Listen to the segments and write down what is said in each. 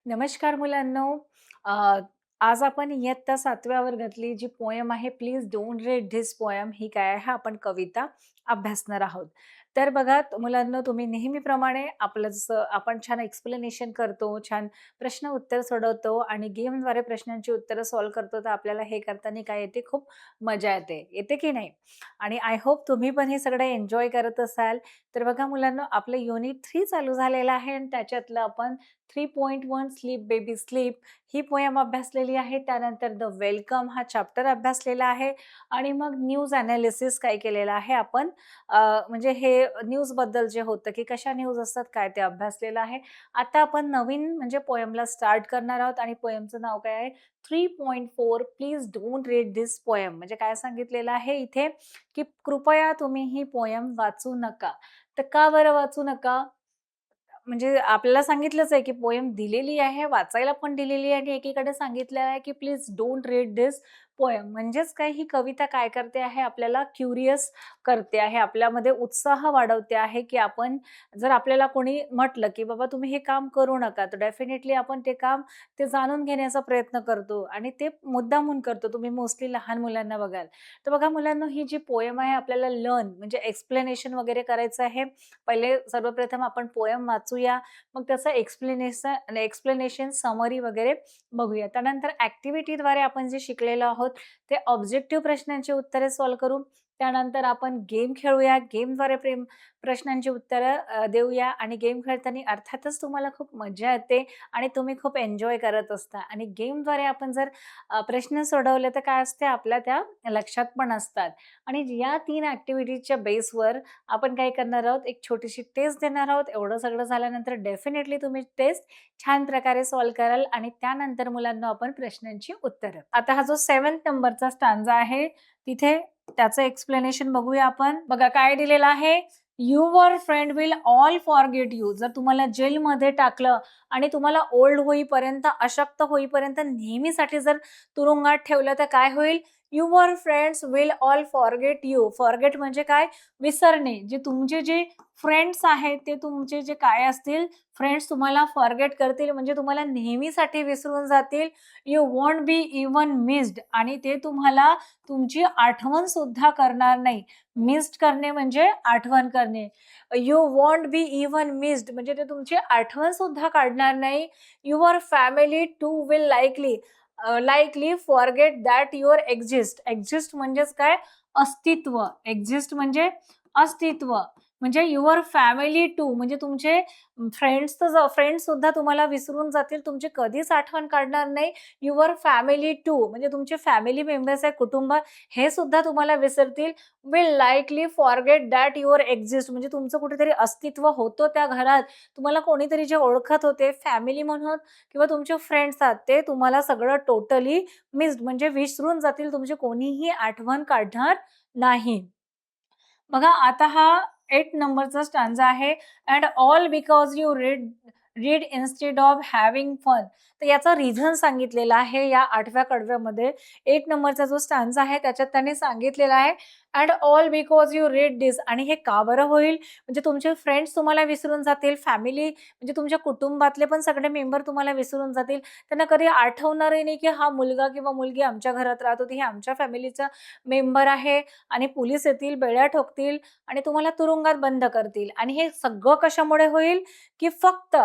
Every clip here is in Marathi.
नमस्कार मुलांनो. अ, आज आपण इयत्ता 7व्या वर्गातली जी पोयम आहे, please don't read this poem, ही काय आहे, आपण कविता अभ्यासणार आहोत. तर बघा मुलांनो, तुम्ही नेहमीप्रमाणे आपलं जसं आपण छान एक्सप्लेनेशन करतो, छान प्रश्न उत्तर सोडवतो आणि गेमद्वारे प्रश्नांची उत्तरं सॉल्व्ह करतो, तर आपल्याला हे करताना काय येते, खूप मजा येते. येते की नाही? आणि आय होप तुम्ही पण हे सगळं एन्जॉय करत असाल. तर बघा मुलांनो, आपलं युनिट 3 चालू झालेलं आहे आणि त्याच्यातलं आपण 3.1 स्लीप बेबी स्लीप ही पोयम अभ्यासलेली आहे. त्यानंतर द वेलकम हा चॅप्टर अभ्यासलेला आहे आणि मग न्यूज ॲनालिसिस काय केलेलं आहे आपण, म्हणजे हे न्यूजबद्दल जे होतं की कशा न्यूज असतात काय ते अभ्यासलेलं आहे. आता आपण नवीन म्हणजे पोयमला स्टार्ट करणार आहोत आणि पोयमचं नाव काय आहे, 3.4 please don't read this poem. म्हणजे काय सांगितलेलं आहे इथे, की कृपया तुम्ही ही पोयम वाचू नका. तर का बरं वाचू नका? म्हणजे आपल्याला सांगितलंच आहे, की पोएम दिलेली आहे, वाचायला पण दिलेली आहे आणि एकीकडे सांगितलेलं आहे, की please don't read this poem. म्हणजेच काय, ही कविता काय करते आहे, आपल्याला क्युरियस करते आहे, आपल्यामध्ये उत्साह वाढवते आहे, की आपण जर आपल्याला कोणी म्हटलं, की बाबा तुम्ही हे काम करू नका, तर डेफिनेटली आपण ते काम ते जाणून घेण्याचा प्रयत्न करतो आणि ते मुद्दामून करतो. तुम्ही मोस्टली लहान मुलांना बघाल. तर बघा मुलांनो, ही जी पोएम आहे आपल्याला लर्न म्हणजे एक्सप्लेनेशन वगैरे करायचं आहे. पहिले सर्वप्रथम आपण पोएम वाचूया, मग त्याचं एक्सप्लेनेशन, समरी वगैरे बघूया. त्यानंतर ॲक्टिव्हिटीद्वारे आपण जे शिकलेलो आहोत, ते ऑब्जेक्टिव्ह प्रश्नांची उत्तरे सॉल्व्ह करू. त्यानंतर आपण गेम खेळूया. गेमद्वारे प्रश्नांची उत्तरं देऊया आणि गेम खेळताना अर्थातच तुम्हाला खूप मजा येते आणि तुम्ही खूप एन्जॉय करत असता आणि गेमद्वारे आपण जर प्रश्न सोडवले तर काय असते, आपल्या त्या लक्षात पण असतात आणि या 3 ॲक्टिव्हिटीजच्या बेसवर आपण काय करणार आहोत, एक छोटीशी टेस्ट देणार आहोत. एवढं सगळं झाल्यानंतर डेफिनेटली तुम्ही टेस्ट छान प्रकारे सॉल्व्ह कराल आणि त्यानंतर मुलांना आपण प्रश्नांची उत्तरं. आता हा जो 7th नंबरचा स्टांजा आहे, तिथे त्याचं एक्सप्लेनेशन बघूया आपण. बघा काय दिलेलं आहे, your friend will all forget you. जर तुम्हाला जेलमध्ये टाकलं आणि तुम्हाला ओल्ड होईपर्यंत, अशक्त होईपर्यंत नेहमीसाठी जर तुरुंगात ठेवलं, तर काय होईल? Your friends will all forget you. Forget म्हणजे काय? विसरणे. जे तुमचे जे फ्रेंड्स आहेत, ते तुमचे जे काय असतील, फ्रेंड्स तुम्हाला फॉरगेट करतील, म्हणजे तुम्हाला नेहमीसाठी विसरून जातील. You won't be even missed आणि ते तुम्हाला तुमची आठवण सुद्धा करणार नाही. मिस्ड करणे म्हणजे आठवण करणे. You won't be even missed म्हणजे ते तुमची आठवण सुद्धा काढणार नाही. Your family too will likely forget that your exist. Exist म्हणजेच काय? अस्तित्व. एक्झिस्ट म्हणजे अस्तित्व. म्हणजे युअर फॅमिली टू म्हणजे तुमचे फ्रेंड्स सुद्धा तुम्हाला विसरून जातील. तुमची कधीच आठवण काढणार नाही. युअर फॅमिली टू म्हणजे तुमचे फॅमिली मेंबर्स आहे, कुटुंब, हे सुद्धा तुम्हाला विसरतील. Will likely forget that your exist म्हणजे तुमचं कुठेतरी अस्तित्व होतं त्या घरात. तुम्हाला कोणीतरी जे ओळखत होते, फॅमिली म्हणून किंवा तुमचे फ्रेंड्स आहात, ते तुम्हाला सगळं टोटली मिस्ड म्हणजे विसरून जातील. तुमची कोणीही आठवण काढणार नाही. बघा आता हा 8 नंबरचा स्टांजा आहे. And all because you read read instead of having fun. तर याचा रिझन सांगितलेला आहे या 8व्या कडव्यामध्ये. 8 नंबरचा जो स्टांजा आहे त्याच्यात त्यांनी सांगितलेला आहे, and all because you read this. आणि हे का बरं होईल? म्हणजे तुमचे फ्रेंड्स तुम्हाला विसरून जातील, फॅमिली म्हणजे तुमच्या कुटुंबातले पण सगळे मेंबर तुम्हाला विसरून जातील. त्यांना कधी आठवणारही नाही, की हा मुलगा किंवा मुलगी आमच्या घरात राहत होती, हे आमच्या फॅमिलीचा मेंबर आहे. आणि पोलीस येतील, बेड्या ठोकतील आणि तुम्हाला तुरुंगात बंद करतील. आणि हे सगळं कशामुळे होईल? की फक्त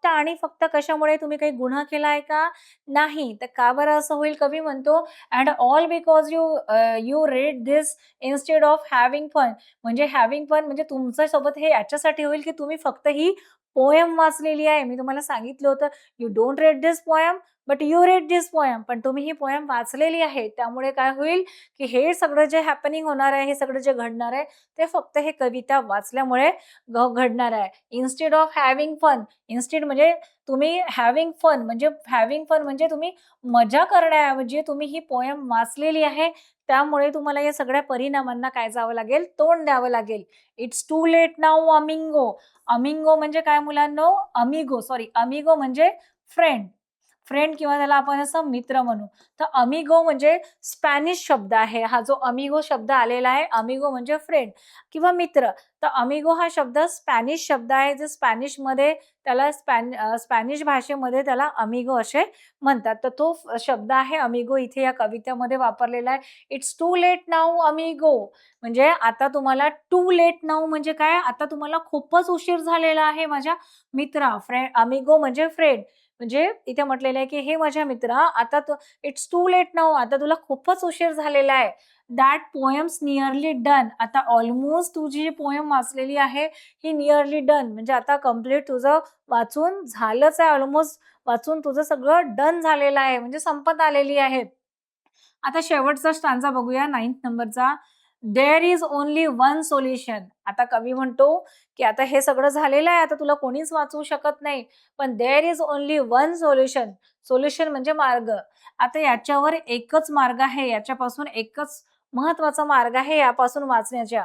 आणि फक्त कशामुळे? तुम्ही काही गुन्हा केलाय का? नाही. तर का बरं असं होईल? कवी म्हणतो, and all because you read this instead of having fun. म्हणजे हॅव्हिंग फन म्हणजे तुमच्यासोबत हे याच्यासाठी होईल, की तुम्ही फक्त ही पोएम वाचलेली आहे. मी तुम्हाला सांगितलं होतं, you don't read this poem, but you read this poem. पण तुम्ही ही पोएम वाचलेली आहे. त्यामुळे काय होईल? की हे सगळं जे हॅपनिंग होणार आहे, हे सगळं जे घडणार आहे, ते फक्त हे कविता वाचल्यामुळे घडणार आहे. Instead of having fun, instead म्हणजे तुम्ही हॅव्हिंग फन म्हणजे तुम्ही मजा करण्याऐवजी तुम्ही ही पोएम वाचलेली आहे. त्यामुळे तुम्हाला या सगळ्या परिणामांना काय जावं लागेल? तोंड द्यावं लागेल. It's too late now amigo. Amigo म्हणजे काय मुलांनो? अमिगो म्हणजे फ्रेंड. फ्रेंड किंवा त्याला आपण असं मित्र म्हणू. तर अमिगो म्हणजे स्पॅनिश शब्द आहे. हा जो अमिगो शब्द आलेला आहे, अमिगो म्हणजे फ्रेंड किंवा मित्र. तर अमिगो हा शब्द स्पॅनिश शब्द आहे. जे स्पॅनिशमध्ये त्याला स्पॅनिश भाषेमध्ये त्याला अमिगो असे म्हणतात. तर तो शब्द आहे अमिगो इथे या कवितेमध्ये वापरलेला आहे. इट्स टू लेट नाऊ अमिगो म्हणजे आता तुम्हाला टू लेट नाऊ म्हणजे काय? आता तुम्हाला खूपच उशीर झालेला आहे माझ्या मित्रा. अमिगो म्हणजे फ्रेंड. म्हणजे इथे म्हटलेलं आहे, की "हे माझ्या मित्रा, आता इट्स टू लेट नाऊ. आता तुला खूपच उशीर झालेला आहे. That poems nearly done." आता ऑलमोस्ट तुझी जी पोएम वाचलेली आहे, ही निअरली डन म्हणजे आता कंप्लीट तुझं वाचून झालंच आहे. ऑलमोस्ट वाचून तुझं सगळं डन झालेलं आहे, म्हणजे संपत आलेली आहे. आता शेवटचा स्टांजा बघूया 9th नंबरचा. There is only one solution. आता कवी म्हणतो, की आता हे सगळं झालेलं आहे, आता तुला कोणीच वाचवू शकत नाही. पण there is only one solution. Solution म्हणजे मार्ग. आता याच्यावर एकच मार्ग आहे. याच्यापासून एकच महत्त्वाचा मार्ग आहे यापासून वाचण्याच्या.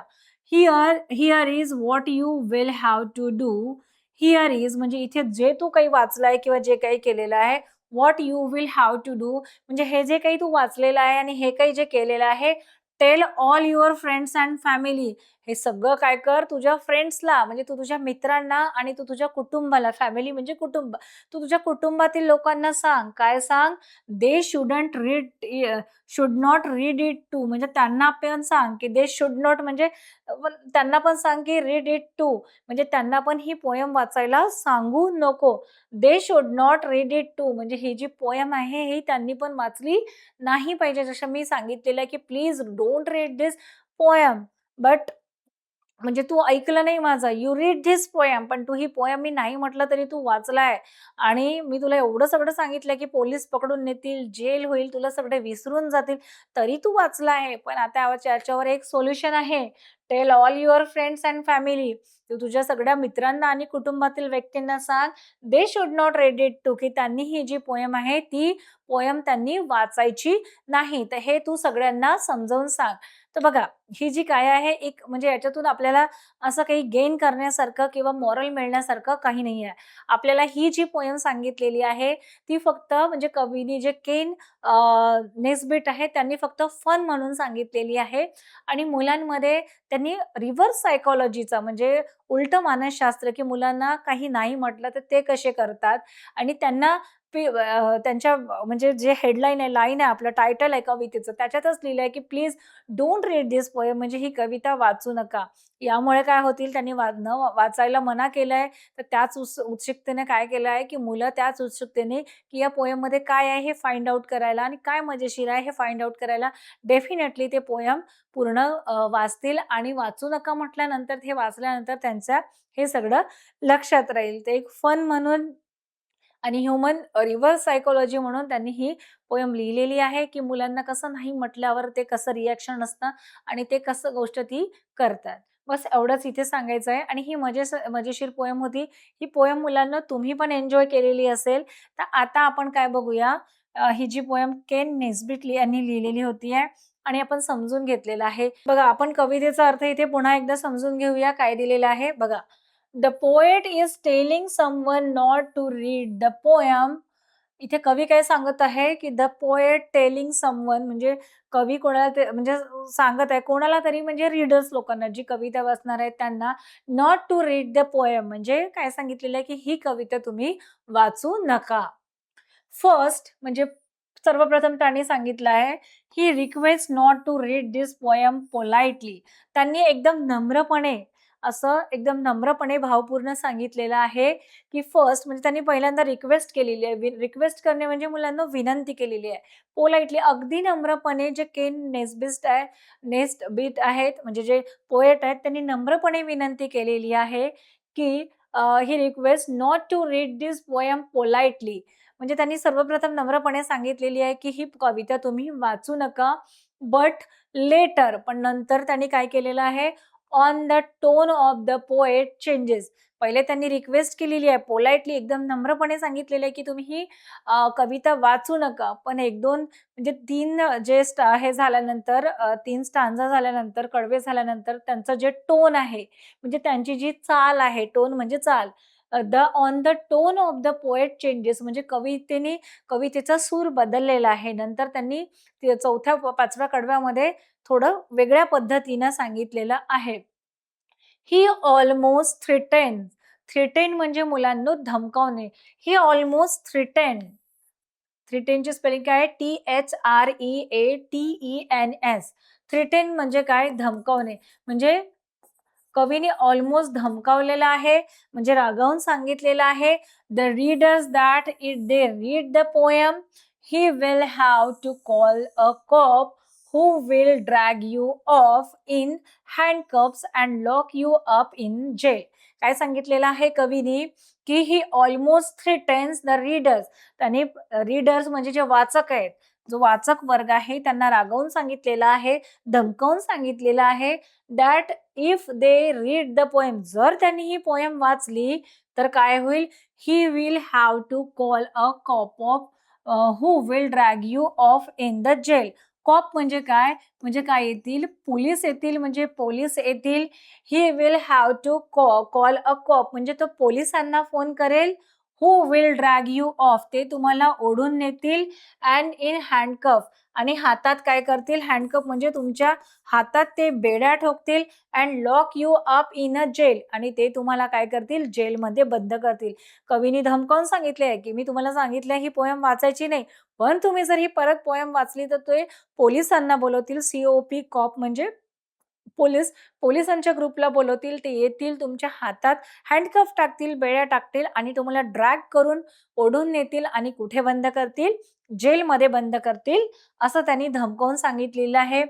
Here here is what you will have to do. Here is म्हणजे इथे जे तू काही वाचलंय किंवा जे काही केलेलं आहे, what you will have to do म्हणजे हे जे काही तू वाचलेलं आहे आणि हे काही जे केलेलं आहे, tell all your friends and family. हे सगळं काय कर तुझ्या फ्रेंड्सला म्हणजे तू तुझ्या मित्रांना आणि तू तुझ्या कुटुंबाला, फॅमिली म्हणजे कुटुंब. तू तुझ्या कुटुंबातील लोकांना सांग. काय सांग? They should not read it too म्हणजे त्यांना पण सांग, की दे शुड नॉट म्हणजे त्यांना पण सांग, की रीड इट टू म्हणजे त्यांना पण ही पोएम वाचायला सांगू नको. They should not read it too म्हणजे ही जी पोएम आहे ही त्यांनी पण वाचली नाही पाहिजे. जसं मी सांगितलेलं आहे, की please don't read this poem. But म्हणजे तू ऐकलं नाही माझं. You read this poem. पण तू ही पोएम मी नाही म्हटलं तरी तू वाचलाय आणि मी तुला एवढं सगळं सांगितलं, की पोलीस पकडून नेतील, जेल होईल, तुला सगळे विसरून जातील, तरी तू वाचला आहे. पण आता याच्यावर एक सोल्युशन आहे. Tell all your friends and family. तू तुझ्या सगळ्या मित्रांना आणि कुटुंबातील व्यक्तींना सांग, they should not read it too, की त्यांनी ही जी पोएम आहे, ती पोएम त्यांनी वाचायची नाही. तर हे तू सगळ्यांना समजावून सांग. तर बघा, ही जी काय आहे एक म्हणजे याच्यातून आपल्याला असं काही गेन करण्यासारखं किंवा मॉरल मिळण्यासारखं काही नाही आहे. आपल्याला ही जी पोएम सांगितलेली आहे, ती फक्त म्हणजे कवीने जे केन नेस्बिट आहे त्यांनी फक्त फन म्हणून सांगितलेली आहे आणि मुलांमध्ये त्यांनी रिव्हर्स सायकॉलॉजीचा म्हणजे उलटं मानसशास्त्र, की मुलांना काही नाही म्हटलं तर ते कसे करतात आणि त्यांना त्यांच्या म्हणजे जे हेडलाईन आहे, लाईन आहे, आपलं टायटल आहे कवितेचं त्याच्यातच लिहिलंय, की please don't read this poem म्हणजे ही कविता वाचू नका. यामुळे काय होतील त्यांनी वाचायला मना केलंय, तर त्याच उत्सुकतेने काय केलं आहे, की मुलं त्याच उत्सुकतेने, की या पोएममध्ये काय आहे हे फाइंड आउट करायला आणि काय मजेशीर आहे हे फाइंड आउट करायला डेफिनेटली ते पोएम पूर्ण वाचतील आणि वाचू नका म्हटल्यानंतर हे वाचल्यानंतर त्यांच्या हे सगळं लक्षात राहील. ते एक फन म्हणून आणि ह्युमन रिव्हर्स सायकॉलॉजी म्हणून त्यांनी ही पोएम लिहिलेली आहे, की मुलांना कसं नाही म्हटल्यावर ते कसं रिएक्शन असतं आणि ते कसं गोष्ट ती करतात. बस एवढंच इथे सांगायचं आहे आणि ही मजेशीर पोएम होती. ही पोएम मुलांना तुम्ही पण एन्जॉय केलेली असेल. तर आता आपण काय बघूया ही जी पोएम केन नेस्बिट यांनी लिहिलेली होती आहे आणि आपण समजून घेतलेलं आहे. बघा आपण कवितेचा अर्थ इथे पुन्हा एकदा समजून घेऊया काय दिलेलं आहे बघा. The poet is telling someone not to read the poem. इथे कवी काय सांगत आहे, की द पोएट टेलिंग समवन म्हणजे कवी कोणाला ते म्हणजे सांगत आहे कोणाला तरी म्हणजे रीडर्स लोकांना, जी कविता वाचणार आहेत त्यांना, not to read the poem म्हणजे काय सांगितलेलं आहे, की ही कविता तुम्ही वाचू नका. फर्स्ट म्हणजे सर्वप्रथम त्यांनी सांगितलं आहे, ही request not to read this poem politely. त्यांनी एकदम नम्रपणे, असं एकदम नम्रपणे भावपूर्ण सांगितलेलं आहे, की फर्स्ट म्हणजे त्यांनी पहिल्यांदा रिक्वेस्ट केलेली आहे. रिक्वेस्ट करणे म्हणजे मुलांना विनंती केलेली आहे. पोलाइटली अगदी नम्रपणे जे केन नेस्ट बीट आहेत म्हणजे जे पोएट आहेत त्यांनी नम्रपणे विनंती केलेली आहे, की ही request not to read this poem politely. म्हणजे त्यांनी सर्वप्रथम नम्रपणे सांगितलेली आहे, की ही कविता तुम्ही वाचू नका. बट लेटर पण नंतर त्यांनी काय केलेलं आहे, on the tone of the poet changes. पहिले त्यांनी रिक्वेस्ट केलेली आहे, पोलाइटली एकदम नम्रपणे सांगितलेलं आहे, की तुम्ही ही कविता वाचू नका. पण 1-2 म्हणजे 3 जे हे झाल्यानंतर 3 स्टांजा झाल्यानंतर, कडवे झाल्यानंतर त्यांचं जे टोन आहे, म्हणजे त्यांची जी चाल आहे, टोन म्हणजे चाल. On the tone of the poet changes, म्हणजे कवितेचा सूर बदललेला आहे. नंतर त्यांनी ते 4थ्या-5व्या कडव्यामध्ये थोडं वेगळ्या पद्धतीनं सांगितलेलं आहे. ही ऑलमोस्ट थ्रेटेन. थ्रेटेन म्हणजे मुलांनो धमकावणे. ही ऑलमोस्ट थ्रेटेन. थ्रेटेनची स्पेलिंग काय आहे? THREATENS. थ्रेटेन म्हणजे काय? धमकावणे. म्हणजे कवीने ऑलमोस्ट धमकावलेलं आहे, म्हणजे रागावून सांगितलेलं आहे. The readers that if they read the poem, he will have to call a cop who will drag you off in handcuffs and lock you up in jail. काय सांगितलेलं आहे कवीनी? की ही ऑलमोस्ट थ्रेटन्स द रीडर्स. त्याने रीडर्स म्हणजे जे वाचक आहेत, जो वाचक वर्ग आहे त्यांना रागावून सांगितलेलं आहे, धमकावून सांगितलेलं आहे that if they read the poem, जर त्यांनी ही पोएम वाचली तर काय होईल? He will have to call a cop of who will drag you off in the jail. Cop म्हणजे काय? म्हणजे काय येतील? पोलीस येतील, म्हणजे पोलीस येतील. He will have to call a cop, म्हणजे तो पोलिसांना फोन करेल. Who will drag you off, ते तुम्हाला ओढून नेतील. अँड इन हँडकफ, आणि हातात काय करतील? हँडकफ म्हणजे तुमच्या हातात ते बेड्या ठोकतील. And lock you up in a jail, आणि ते तुम्हाला काय करतील? जेलमध्ये बंद करतील. कवीनी धमकावून सांगितले आहे की मी तुम्हाला सांगितलं ही पोएम वाचायची नाही, पण तुम्ही जर ही परत पोएम वाचली तर ते पोलिसांना बोलवतील. COP कॉप म्हणजे पोलीस, पोलिसांच्या ग्रुपला बोलवतील. ते येतील, तुमच्या हातात हँडकफ टाकतील, बेड्या टाकतील आणि तुम्हाला ड्रॅग करून ओढून नेतील आणि कुठे बंद करतील? जेलमध्ये बंद करतील, असं त्यांनी धमकावून सांगितलेलं आहे.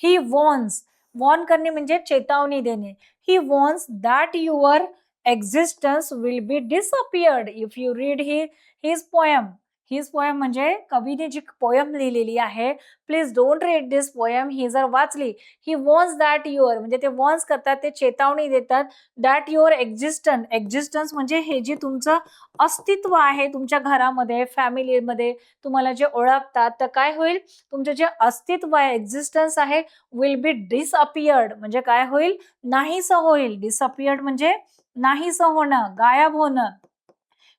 ही वॉर्न्स, वॉर्न करणे म्हणजे चेतावणी देणे. He warns that your existence will be disappeared if you read his poem. His poem म्हणजे कवीने जी पोएम लिहिलेली आहे, please don't read this poem, ही जर वाचली, ही वॉन्स दॅट युअर, म्हणजे ते वॉन्स करतात, ते चेतावणी देतात. दॅट युअर एक्झिस्टन्स म्हणजे हे जे तुमचं अस्तित्व आहे तुमच्या घरामध्ये, फॅमिलीमध्ये, तुम्हाला जे ओळखतात, तर काय होईल? तुमचं जे अस्तित्व आहे, एक्झिस्टन्स आहे, विल बी डिसअपियर्ड, म्हणजे काय होईल? नाहीसं होईल. डिसअपियर्ड म्हणजे नाहीसं होणं, गायब होणं.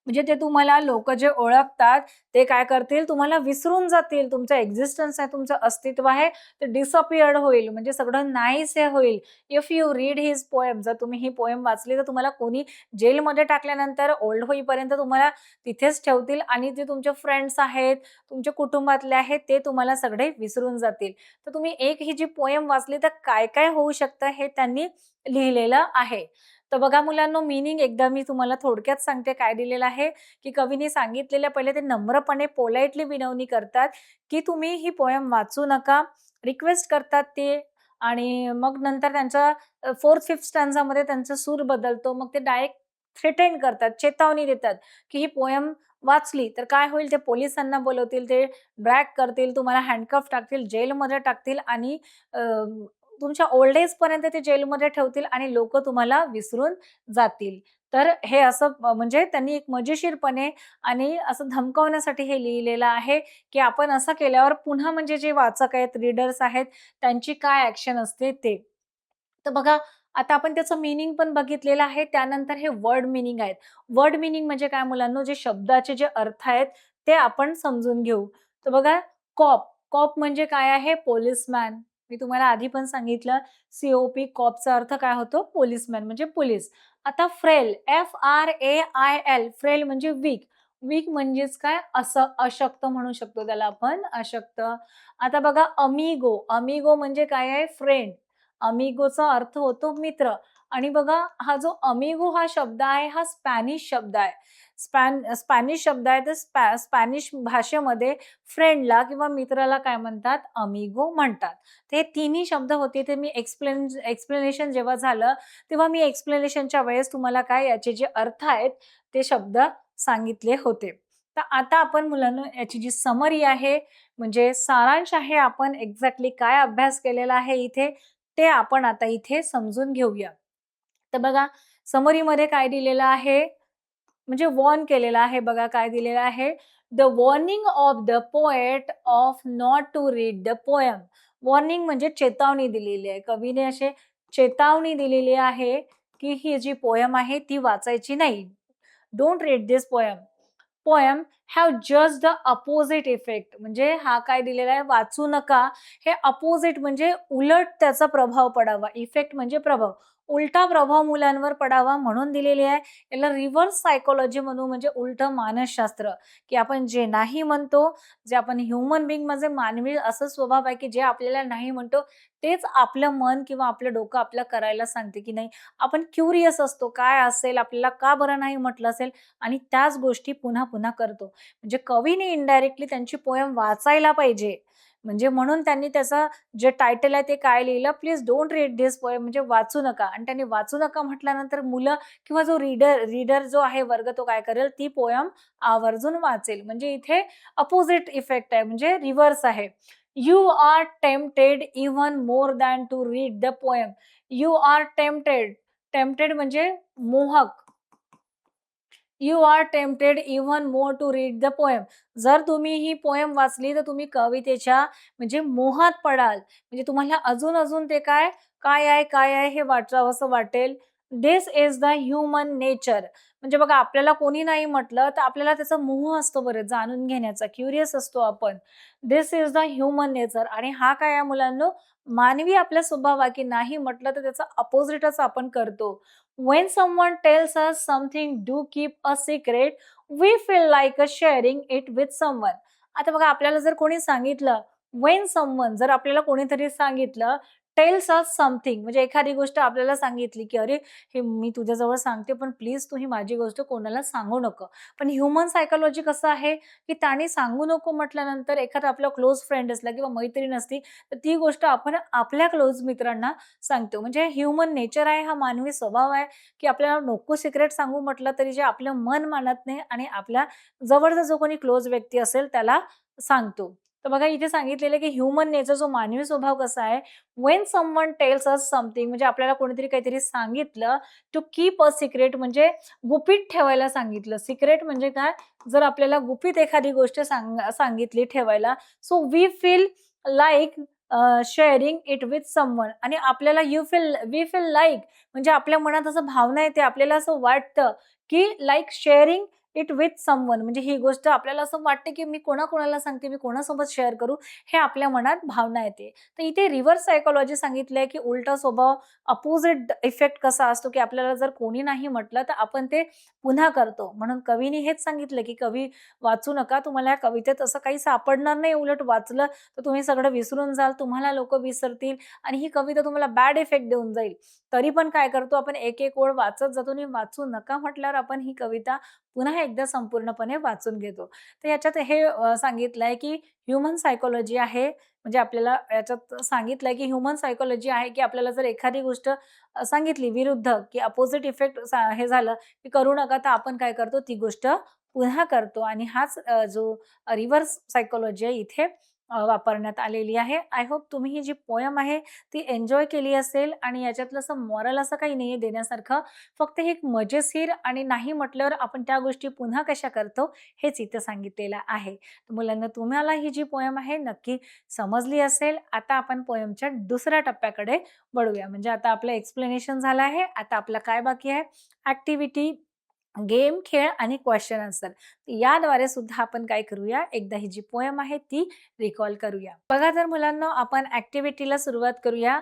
म्हणजे ते तुम्हाला लोक जे ओळखतात ते काय करतील? तुम्हाला विसरून जातील. तुमचं एक्झिस्टन्स आहे, तुमचं अस्तित्व आहे, ते डिसअपियर्ड होईल, म्हणजे सगळं नाहीसे होईल. If you read his poem, जर तुम्ही ही पोएम वाचली तर तुम्हाला कोणी जेलमध्ये टाकल्यानंतर ओल्ड होईपर्यंत तुम्हाला तिथेच ठेवतील आणि जे तुमचे फ्रेंड्स आहेत, तुमच्या कुटुंबातले आहेत, ते तुम्हाला सगळे विसरून जातील. तर तुम्ही एक ही जी पोएम वाचली तर काय काय होऊ शकतं हे त्यांनी लिहिलेलं आहे. तर बघा मुलांनो, मीनिंग एकदा मी तुम्हाला थोडक्यात सांगते काय दिलेलं आहे, की कवीने सांगितलेलं पहिले ते नम्रपणे पोलाइटली विनवणी करतात, की तुम्ही ही पोएम वाचू नका. रिक्वेस्ट करतात ते, आणि मग नंतर त्यांचा 4th-5th स्टॅन्झामध्ये त्यांचा सूर बदलतो. मग ते डायरेक्ट थ्रेटेन करतात, चेतावणी देतात, की ही पोएम वाचली तर काय होईल? ते पोलिसांना बोलवतील, ते ड्रॅग करतील, तुम्हाला हँडकफ टाकतील, जेलमध्ये टाकतील आणि तुमच्या ओल्ड एजपर्यंत ते जेलमध्ये ठेवतील आणि लोकं तुम्हाला विसरून जातील. तर हे असं म्हणजे त्यांनी एक मजेशीरपणे आणि असं धमकावण्यासाठी हे लिहिलेलं आहे, की आपण असं केल्यावर पुन्हा म्हणजे जे वाचक आहेत, रीडर्स आहेत, त्यांची काय ॲक्शन असते ते. तर बघा, आता आपण त्याचं मीनिंग पण बघितलेलं आहे. त्यानंतर हे वर्ड मीनिंग आहेत. वर्ड मीनिंग म्हणजे काय मुलांनो? जे शब्दाचे जे अर्थ आहेत, ते आपण समजून घेऊ. तर बघा, कॉप. कॉप म्हणजे काय आहे? पोलिसमॅन. मी तुम्हाला आधी पण सांगितलं, COP कॉपचा अर्थ काय होतो? पोलिसमॅन म्हणजे पोलीस. आता फ्रेल, FRAIL, फ्रेल म्हणजे वीक. वीक म्हणजेच काय? असं अशक्त म्हणू शकतो त्याला आपण, अशक्त. आता बघा, अमिगो. अमिगो म्हणजे काय आहे? फ्रेंड. अमिगोचा अर्थ होतो मित्र. आणि बघा, हा जो अमिगो हा शब्द आहे, हा स्पॅनिश शब्द आहे. स्पॅनिश शब्द आहे. तर स्पॅनिश भाषेमध्ये फ्रेंडला किंवा मित्राला काय म्हणतात? अमिगो म्हणतात. ते तिन्ही शब्द होते. ते मी एक्सप्लेनेशन जेव्हा झालं, तेव्हा मी एक्सप्लेनेशनच्या वेळेस तुम्हाला काय याचे जे अर्थ आहेत, ते शब्द सांगितले होते. तर आता आपण मुलांनो याची जी समरी आहे, म्हणजे सारांश आहे, आपण एक्झॅक्टली काय अभ्यास केलेला आहे इथे, ते आपण आता इथे समजून घेऊया. तर बघा, समरीमध्ये काय दिलेलं आहे, म्हणजे वॉर्न केलेलं आहे. बघा काय दिलेलं आहे, the warning of the poet of not to read the poem. Warning म्हणजे चेतावणी दिलेली आहे. कवीने असे चेतावणी दिलेली आहे, की ही जी पोएम आहे ती वाचायची नाही. Don't read this poem. Poem have just the opposite effect. म्हणजे हा काय दिलेला आहे, वाचू नका. हे अपोजिट म्हणजे उलट त्याचा प्रभाव पडावा. इफेक्ट म्हणजे प्रभाव. उलटा प्रभाव मुलांवर पडावा म्हणून दिलेली आहे. याला रिव्हर्स सायकॉलॉजी म्हणू, म्हणजे उलटं मानसशास्त्र, की आपण जे नाही म्हणतो, जे आपण ह्युमन बीइंग म्हणजे मानवी असं स्वभाव आहे, की जे आपल्याला नाही म्हणतो, तेच आपलं मन किंवा आपलं डोकं आपल्याला करायला सांगते, की नाही. आपण क्युरियस असतो, काय असेल, आपल्याला का बरं नाही म्हटलं असेल, आणि त्याच गोष्टी पुन्हा-पुन्हा करतो. म्हणजे कवीने इनडायरेक्टली त्यांची पोएम वाचायला पाहिजे. म्हणजे म्हणून त्यांनी त्याचं जे टायटल आहे ते काय लिहिलं, please don't read this poem, म्हणजे वाचू नका. आणि त्यांनी वाचू नका म्हटल्यानंतर मुलं किंवा जो रीडर जो आहे वर्ग, तो काय करेल, ती पोएम आवर्जून वाचेल. म्हणजे इथे अपोझिट इफेक्ट आहे, म्हणजे रिव्हर्स आहे. You are tempted even more than to read the poem. You are tempted. Tempted म्हणजे मोहक. You are tempted even more to read the poem. जर तुम्ही ही पोएम वाचली तर तुम्ही कवितेच्या म्हणजे मोहात पडाल. म्हणजे तुम्हाला अजून ते काय, काय आहे हे वाचावसं वाटेल. This is the human nature. म्हणजे बघा, आपल्याला कोणी नाही म्हटलं तर आपल्याला त्याचा मोह असतो बरं जाणून घेण्याचा, क्युरियस असतो आपण. This is the human nature. आणि हा काय आहे मुलांनो, मानवी आपला स्वभाव आहे, की नाही म्हटलं तर त्याचा अपोझिटच आपण करतो. When someone tells us something, do keep a secret, we feel like sharing it with someone. आता बघा, आपल्याला जर कोणी सांगितलं, when someone जर आपल्याला कोणीतरी सांगितलं, टेल्स अस समथिंग म्हणजे एखादी गोष्ट आपल्याला सांगितली, की "अरे, हे मी तुझ्याजवळ सांगते, पण प्लीज तू ही माझी गोष्ट कोणाला सांगू नको." पण ह्युमन सायकॉलॉजी कसं आहे, की त्याने सांगू नको म्हटल्यानंतर एखादा आपला क्लोज फ्रेंड असला किंवा मैत्रीण असती, तर ती गोष्ट आपण आपल्या क्लोज मित्रांना सांगतो. म्हणजे ह्युमन नेचर आहे, हा मानवी स्वभाव आहे, की आपल्याला नको सिक्रेट सांगू म्हटलं तरी जे आपलं मन मानत नाही आणि आपल्या जवळचा जो कोणी क्लोज व्यक्ती असेल त्याला सांगतो. तर बघा, इथे सांगितलेलं आहे, की ह्युमन नेचर जो मानवी स्वभाव कसा आहे, when someone tells us something म्हणजे आपल्याला कोणीतरी काहीतरी सांगितलं, टू कीप अ सिक्रेट म्हणजे गुपित ठेवायला सांगितलं. सिक्रेट म्हणजे काय? जर आपल्याला गुपित एखादी गोष्ट सांगितली ठेवायला, so we feel like sharing it with someone. आणि आपल्याला वी फील लाइक म्हणजे आपल्या मनात असं भावना येते, आपल्याला असं वाटतं, की like sharing it with someone म्हणजे ही गोष्ट आपल्याला असं वाटते, की मी कोणाकोणाला सांगते, मी कोणासोबत शेअर करू, हे आपल्या मनात भावना येते. तर इथे रिव्हर्स सायकॉलॉजी सांगितलंय, की उलटा स्वभाव, अपोझिट इफेक्ट कसा असतो, की आपल्याला जर कोणी नाही म्हटलं, तर आपण ते पुन्हा करतो. म्हणून कवीने हेच सांगितलं, की कवी वाचू नका. तुम्हाला या कवितेत असं काही सापडणार नाही. उलट वाचलं तर तुम्ही सगळं विसरून जाल, तुम्हाला लोकं विसरतील आणि ही कविता तुम्हाला बॅड इफेक्ट देऊन जाईल. तरी पण काय करतो आपण, एक-एक ओळ वाचत जातो आणि वाचू नका म्हटल्यावर आपण ही कविता पुन्हा एकदा संपूर्णपणे वाचून घेतो. तर याच्यात हे सांगितलंय, की ह्युमन सायकॉलॉजी आहे. म्हणजे आपल्याला याच्यात सांगितलंय, की ह्युमन सायकॉलॉजी आहे, की आपल्याला जर एखादी गोष्ट सांगितली विरुद्ध, की अपोझिट इफेक्ट हे झालं, की करू नका, तर आपण काय करतो, ती गोष्ट पुन्हा करतो आणि हाच जो रिव्हर्स सायकॉलॉजी आहे इथे वापरण्यात आलेली आहे. आय होप तुम्ही ही जी पोएम आहे ती एन्जॉय केली असेल आणि याच्यातलं असं मॉरल असं काही नाहीये देण्यासारखं. फक्त हे एक मजेशीर आणि नाही म्हटल्यावर आपण त्या गोष्टी पुन्हा कशा करतो हेच इथं सांगितलेलं आहे. तर मुलांनो, तुम्हाला ही जी पोएम आहे नक्की समजली असेल. आता आपण पोएमच्या दुसऱ्या टप्प्याकडे वळूया. म्हणजे आता आपलं एक्सप्लेनेशन झालं आहे. आता आपलं काय बाकी आहे? ॲक्टिव्हिटी, गेम, खेळ आणि क्वेशन आन्सर. याद्वारे सुद्धा आपण काय करूया, एकदा ही जी पोएम आहे ती रिकॉल करूया. बघा, तर मुलांनो, आपण ॲक्टिव्हिटीला सुरुवात करूया.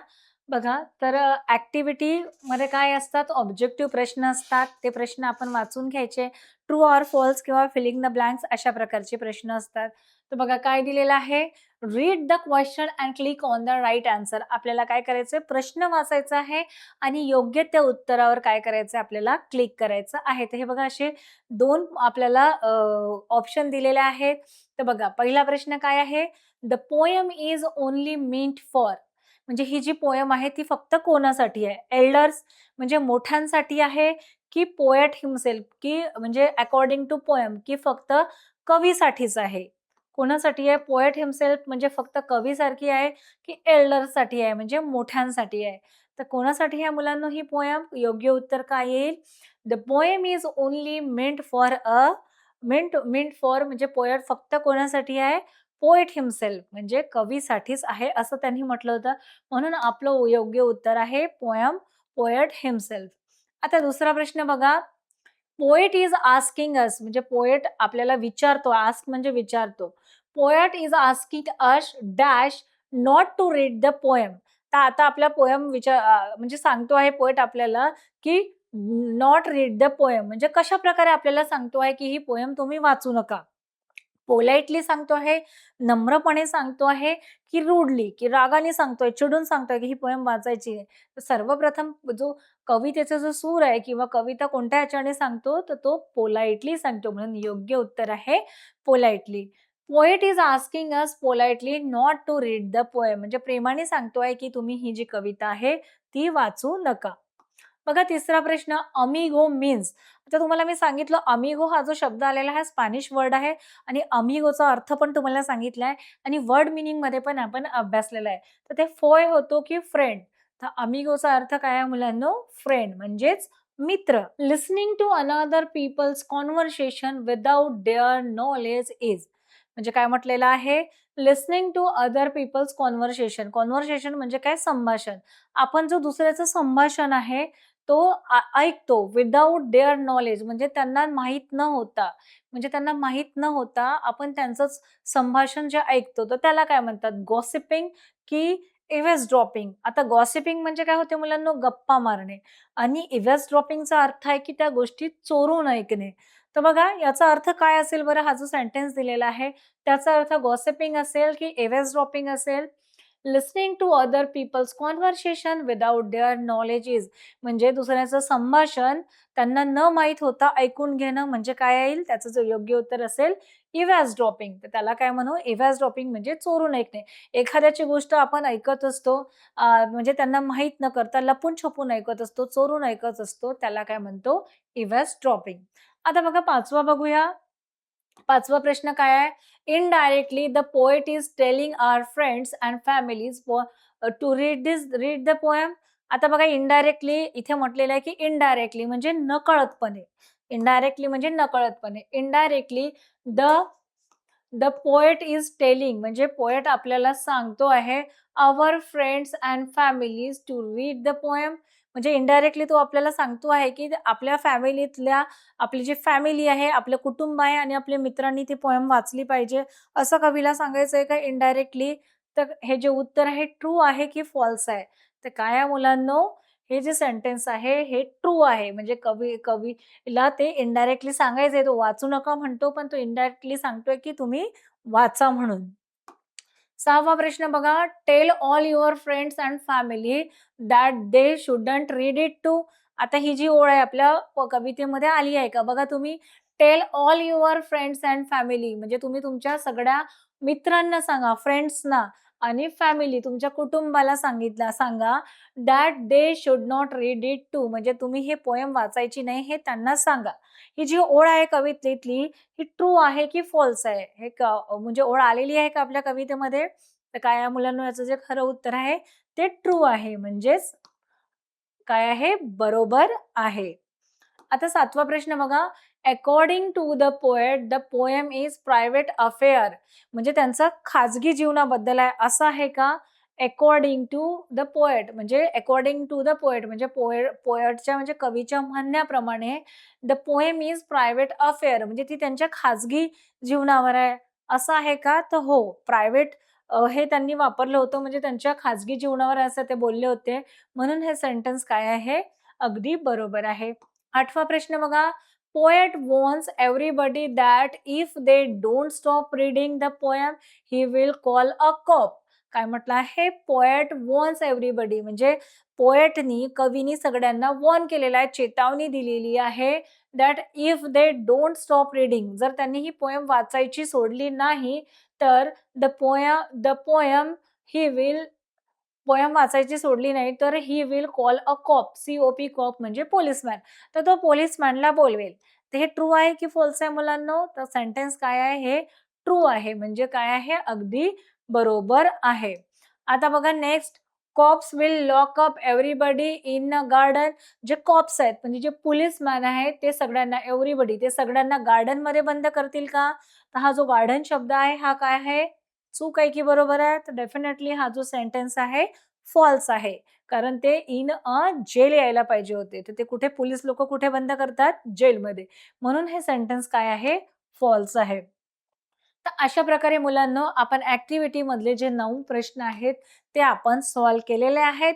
बघा, तर ॲक्टिव्हिटीमध्ये काय असतात, ऑब्जेक्टिव्ह प्रश्न असतात. ते प्रश्न आपण वाचून घ्यायचे. ट्रू ऑर फॉल्स किंवा फिलिंग द ब्लँक्स अशा प्रकारचे प्रश्न असतात. तर बघा काय दिलेलं आहे, read the question and click on the right answer. आपल्याला काय करायचंय, प्रश्न वाचायचा आहे आणि योग्य त्या उत्तरावर काय करायचं, आपल्याला क्लिक करायचं आहे. तर हे बघा, असे 2 आपल्याला ऑप्शन दिलेले आहेत. तर बघा, पहिला प्रश्न काय आहे, the poem is only meant for म्हणजे ही जी पोएम आहे ती फक्त कोणासाठी आहे? एल्डर्स म्हणजे मोठ्यांसाठी आहे, की पोएट हिमसेल्फ की म्हणजे अकॉर्डिंग टू पोएम की फक्त कवीसाठीच आहे? कोणासाठी आहे? पोएट हिमसेल्फ म्हणजे फक्त कवीसारखी आहे, की एल्डर्ससाठी आहे म्हणजे मोठ्यांसाठी आहे? तर कोणासाठी आहे मुलांनो ही पोएम? योग्य उत्तर काय येईल? The poem is only meant for meant for म्हणजे पोएट फक्त कोणासाठी आहे? पोएट हिमसेल्फ म्हणजे कवीसाठीच आहे असं त्यांनी म्हटलं होतं. म्हणून आपलं योग्य उत्तर आहे पोएम, पोएट हिमसेल्फ. आता दुसरा प्रश्न बघा, पोएट इज आस्किंग अस म्हणजे पोएट आपल्याला विचारतो, आस्क म्हणजे विचारतो. Poet is asking us dash not to read the poem. तर आता आपला पोएम म्हणजे सांगतो आहे पोएट आपल्याला, की नॉट रीड द पोएम म्हणजे कशाप्रकारे आपल्याला सांगतो आहे, की ही पोएम तुम्ही वाचू नका. पोलाइटली सांगतो आहे, नम्रपणे सांगतो आहे, की रूडली, की रागाने सांगतोय, चिडून सांगतोय, की ही पोएम वाचायची आहे. तर सर्वप्रथम जो कवितेचा जो सूर आहे किंवा कविता कोणत्या ह्याच्याने सांगतो, तर तो पोलाइटली सांगतो. म्हणून योग्य उत्तर आहे politely. Poet is asking us politely not to read the poem म्हणजे प्रेमाने सांगतोय, की तुम्ही ही जी कविता आहे, ती वाचू नका. बघा तिसरा प्रश्न अमिगो मीन्स. आता तुम्हाला मी सांगितलं अमिगो हा जो शब्द आलेला आहे स्पॅनिश वर्ड आहे आणि अमिगोचा अर्थ पण तुम्हाला सांगितलाय आणि वर्ड मीनिंगमध्ये पण आपण अभ्यासलेला आहे. तर ते फोय होतो की फ्रेंड. तर अमिगोचा अर्थ काय आहे मुलांनो? फ्रेंड म्हणजेच मित्र. Listening to another people's conversation without their knowledge is म्हणजे काय म्हटलेलं आहे? Listening to other people's conversation. Conversation म्हणजे काय? संभाषण. आपण जो दुसऱ्याचं संभाषण आहे तो ऐकतो विदाऊट देअर नॉलेज म्हणजे त्यांना माहीत न होता. म्हणजे त्यांना माहीत न होता आपण त्यांचंच संभाषण जे ऐकतो, तर त्याला काय म्हणतात? गॉसिपिंग की इव्हसड्रॉपिंग. आता गॉसिपिंग म्हणजे काय होते मुलांनो? गप्पा मारणे आणि इव्हसड्रॉपिंगचा अर्थ आहे की त्या गोष्टी चोरून ऐकणे. तर बघा याचा अर्थ काय असेल बरं? हा जो सेंटेन्स दिलेला आहे, त्याचा अर्थ गॉसिपिंग असेल की इव्हसड्रॉपिंग असेल? Listening to other people's conversation without their knowledge is म्हणजे दुसऱ्याचं संभाषण त्यांना न माहीत होता ऐकून घेणं म्हणजे काय येईल? त्याचं जो योग्य उत्तर असेल ड्रॉपिंग. तर त्याला काय म्हणू? ड्रॉपिंग म्हणजे चोरून ऐकणे. एखाद्याची गोष्ट आपण ऐकत असतो म्हणजे त्यांना माहीत न करता लपून-छपून ऐकत असतो, चोरून ऐकत असतो. त्याला काय म्हणतो? ड्रॉपिंग. आता बघा 5वा बघूया. 5वा प्रश्न काय आहे? Indirectly the poet is telling our friends and families to read the poem. आता बघा इनडायरेक्टली इथे म्हटलेलं आहे, की इनडायरेक्टली म्हणजे नकळतपणे. इनडायरेक्टली म्हणजे नकळतपणे. Indirectly the the poet is telling म्हणजे पोएट आपल्याला सांगतो आहे, our friends and families to read the poem. म्हणजे इनडायरेक्टली तो आपल्याला सांगतो आहे, की आपल्या फॅमिलीतल्या आपली जी फॅमिली आहे, आपलं कुटुंब आहे आणि आपल्या मित्रांनी ती पोएम वाचली पाहिजे, असं कवीला सांगायचं आहे का इनडायरेक्टली? तर हे जे उत्तर आहे ट्रू आहे की फॉल्स आहे? तर काय आहे मुलांनो? हे जे सेंटेन्स आहे हे ट्रू आहे. म्हणजे कवीला ते इनडायरेक्टली सांगायचंय. तो वाचू नका म्हणतो, पण तो इनडायरेक्टली सांगतोय की तुम्ही वाचा म्हणून. 6वा प्रश्न बघा. Tell all your friends and family that they shouldn't read it too. आता ही जी ओळ आहे आपल्या कवितेमध्ये आली आहे का? बघा तुम्ही tell all your friends and family म्हणजे तुम्ही तुमच्या सगळ्या मित्रांना सांगा, फ्रेंड्सना आणि फॅमिली तुमच्या कुटुंबाला सांगा that they should not read it too म्हणजे तुम्ही हे पोएम वाचायची नाही हे त्यांना सांगा. ही जी ओळ आहे कवितेतली ही ट्रू आहे की फॉल्स आहे? म्हणजे ओळ आलेली आहे का आपल्या कवितेमध्ये? तर काय आहे मुलांनो याचं जे खरं उत्तर आहे ते ट्रू आहे. म्हणजेच काय आहे? बरोबर आहे. आता 7वा प्रश्न बघा. According to the poet, the poem is private affair म्हणजे त्यांचा खाजगी जीवनाबद्दल आहे, असं आहे का? अकॉर्डिंग टू द पोएट म्हणजे अकॉर्डिंग टू द पोएट म्हणजे पोएटच्या म्हणजे कवीच्या म्हणण्याप्रमाणे the poem is private affair म्हणजे ती त्यांच्या खाजगी जीवनावर आहे, असं आहे का? तर हो, प्रायव्हेट हे त्यांनी वापरलं होतं म्हणजे त्यांच्या खाजगी जीवनावर असं ते बोलले होते. म्हणून हे सेंटन्स काय आहे? अगदी बरोबर आहे. 8वा प्रश्न बघा. Poet warns everybody that if they don't stop reading the poem, he will call a cop. काय म्हटलं आहे? पोएट वॉर्न्स एव्हरीबडी म्हणजे कवीनी सगळ्यांना वॉर्न केलेलं आहे, चेतावणी दिलेली आहे that if they don't stop reading जर त्यांनी ही पोएम वाचायची सोडली नाही, तर the poem he will poem वाचायची सोडली नाही, तर he will call a cop, C-O-P cop म्हणजे पोलिसमॅन. तर तो पोलिसमॅनला बोलवेल. तर हे ट्रू आहे की फॉल्स आहे मुलांनो? तर सेंटेन्स काय आहे? हे ट्रू आहे. म्हणजे काय आहे? अगदी बरोबर आहे. आता बघा next. Cops will lock up everybody in a garden. जे कॉप्स आहेत म्हणजे जे पोलिसमॅन आहेत ते सगळ्यांना ते सगळ्यांना गार्डनमध्ये बंद करतील का? तर हा जो गार्डन शब्द आहे हा काय आहे? चूक आहे की बरोबर आहे? तर डेफिनेटली हा जो सेंटेन्स आहे फॉल्स आहे. कारण ते इन अ जेल यायला पाहिजे होते. तर ते कुठे पोलीस लोकं कुठे बंद करतात? जेलमध्ये. म्हणून हे सेंटन्स काय आहे? फॉल्स आहे. तर अशा प्रकारे मुलांनो आपण ॲक्टिव्हिटीमधले जे 9 प्रश्न आहेत, ते आपण सॉल्व्ह केलेले आहेत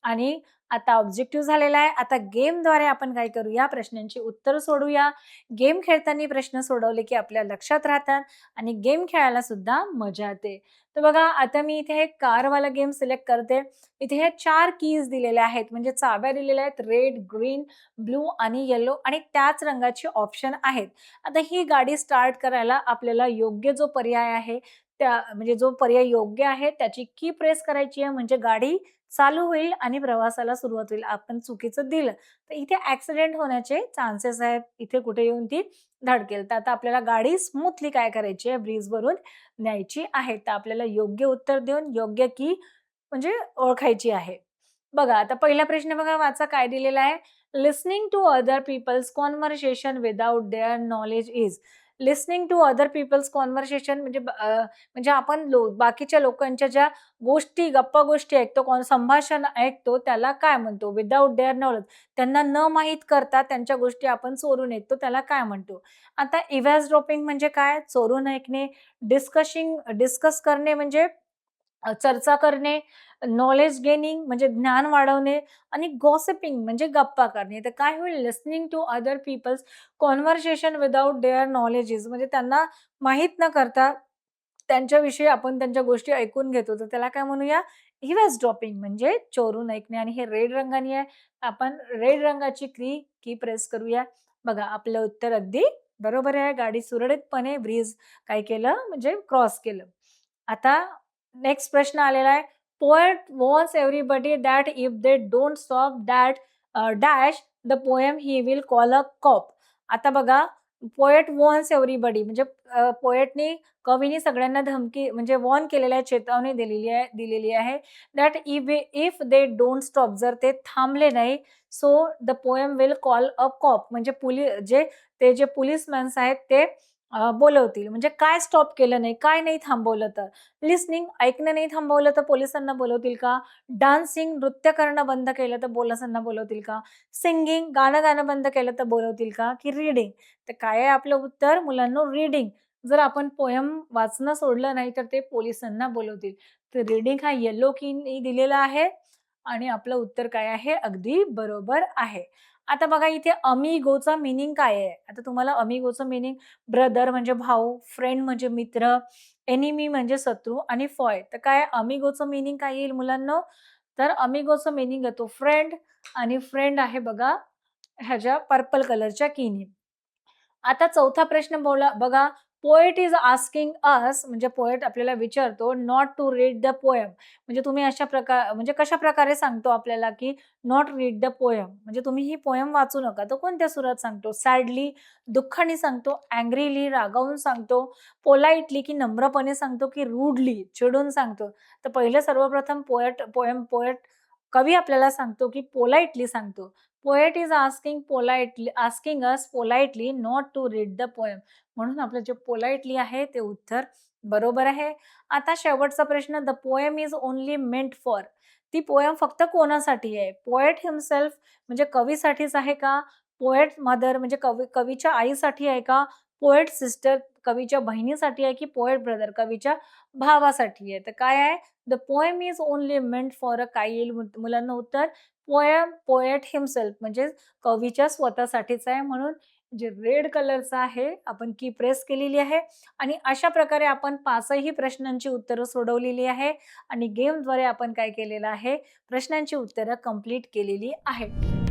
आणि आता ऑब्जेक्टिव्ह झालेला आहे. आता गेमद्वारे आपण काय करूया, प्रश्नांची उत्तरं सोडवूया. गेम खेळताना प्रश्न सोडवले की आपल्या लक्षात राहतात आणि गेम खेळायला सुद्धा मजा येते. तर बघा आता मी इथे एक कारवाला गेम सिलेक्ट करते. इथे हे 4 कीज दिलेल्या आहेत म्हणजे चाव्या दिलेल्या आहेत रेड, ग्रीन, ब्लू आणि येलो आणि त्याच रंगाचे ऑप्शन आहेत. आता ही गाडी स्टार्ट करायला आपल्याला योग्य जो पर्याय आहे, त्या म्हणजे जो पर्याय योग्य आहे त्याची की प्रेस करायची आहे म्हणजे गाडी चालू होईल आणि प्रवासाला सुरुवात होईल. आपण चुकीचं दिलं, तर इथे ॲक्सिडेंट होण्याचे चान्सेस आहेत. इथे कुठे येऊन ती धडकेल. तर आता आपल्याला गाडी स्मूथली काय करायची आहे, ब्रिजवरून न्यायची आहे. तर आपल्याला योग्य उत्तर देऊन योग्य की म्हणजे ओळखायची आहे. बघा आता पहिला प्रश्न बघा वाचा काय दिलेला आहे. Listening to other people's conversation without their knowledge is. Listening to other people's conversation म्हणजे म्हणजे आपण बाकीच्या लोकांच्या ज्या गोष्टी, गप्पा-गोष्टी ऐकतो, संभाषण ऐकतो त्याला काय म्हणतो? Without their knowledge. त्यांना न माहीत करता त्यांच्या गोष्टी आपण चोरून ऐकतो त्याला काय म्हणतो? आता इव्हॅसड्रॉपिंग म्हणजे काय? चोरून ऐकणे. डिस्कस करणे म्हणजे चर्चा करणे, नॉलेज गेनिंग म्हणजे ज्ञान वाढवणे आणि गॉसिपिंग म्हणजे गप्पा करणे. तर काय होईल listening to other people's conversation without their knowledges म्हणजे त्यांना माहीत न करता त्यांच्याविषयी आपण त्यांच्या गोष्टी ऐकून घेतो. तर त्याला काय म्हणूया इव्हॅसड्रॉपिंग म्हणजे चोरून ऐकणे आणि हे रेड रंगाने आहे. आपण रेड रंगाची की प्रेस करूया. बघा आपलं उत्तर अगदी बरोबर आहे. गाडी सुरळीतपणे ब्रिज काय केलं म्हणजे क्रॉस केलं. आता नेक्स्ट प्रश्न आलेला आहे. Poet wants everybody that if they don't stop that dash the poem he will call a cop. आता बघा पोएट वॉन्ट्स एव्हरीबडी म्हणजे पोएटनी कवीनी सगळ्यांना धमकी म्हणजे वॉर्न केलेलं आहे, चेतावणी दिलेली आहे that if they don't stop जर ते थांबले नाही so the poem will call a cop म्हणजे जे पोलिसमॅन्स आहेत ते बोलवतील. म्हणजे काय स्टॉप केलं नाही, काय नाही थांबवलं तर? लिसनिंग ऐकणं नाही थांबवलं तर पोलिसांना बोलवतील का? डान्सिंग नृत्य करणं बंद केलं तर पोलिसांना बोलवतील का? सिंगिंग गाणं गाणं बंद केलं तर बोलवतील का? की रीडिंग? तर काय आहे आपलं उत्तर मुलांनो रीडिंग. जर आपण पोएम वाचणं सोडलं नाही तर ते पोलिसांना बोलवतील. तर रीडिंग हा येलो कीनी दिलेला आहे आणि आपलं उत्तर काय आहे? अगदी बरोबर आहे. आता बघा इथे अमिगोचा मीनिंग काय आहे? आता तुम्हाला अमिगोचं मीनिंग ब्रदर म्हणजे भाऊ, फ्रेंड म्हणजे मित्र, एनिमी म्हणजे शत्रू आणि फॉय. तर काय अमिगोचं मीनिंग काय येईल मुलांनो? तर अमिगोचं मीनिंग येतो फ्रेंड आणि फ्रेंड आहे बघा ह्याच्या पर्पल कलरच्या कीनी. आता चौथा प्रश्न बघा पोएट इज आस्किंग अस म्हणजे पोएट आपल्याला विचारतो not to read the poem म्हणजे तुम्ही म्हणजे कशा प्रकारे सांगतो आपल्याला की नॉट रीड द पोएम म्हणजे तुम्ही ही पोएम वाचू नका. तो कोणत्या सुरात सांगतो? सॅडली दुःखाने सांगतो, अँग्रीली रागावून सांगतो, पोलाइटली की नम्रपणे सांगतो की रूडली चिडून सांगतो. तर पहिलं सर्वप्रथम पोएट कवी आपल्याला सांगतो की पोलाइटली सांगतो. Poet is asking us politely not to read the poem. म्हणून आपलं जे पोलाइटली आहे ते उत्तर बरोबर आहे. आता शेवटचा प्रश्न the poem is only meant for. ती पोएम फक्त कोणासाठी आहे? पोएट हिमसेल्फ म्हणजे कवीसाठीच आहे का? पोएट मदर म्हणजे कवीच्या आईसाठी आहे का? पोएट सिस्टर कवीच्या बहिणीसाठी आहे की पोएट ब्रदर कवीच्या भावासाठी आहे? तर काय आहे? The poem is only meant for a काय येईल मुलांना उत्तर? पोएट हिमसेल्फ म्हणजे कवीच्या स्वतःसाठीच आहे म्हणून जे रेड कलरचं आहे आपण की प्रेस केलेली आहे आणि अशा प्रकारे आपण 5ही प्रश्नांची उत्तरं सोडवलेली आहे आणि गेमद्वारे आपण काय केलेलं आहे प्रश्नांची उत्तरं कंप्लीट केलेली आहेत.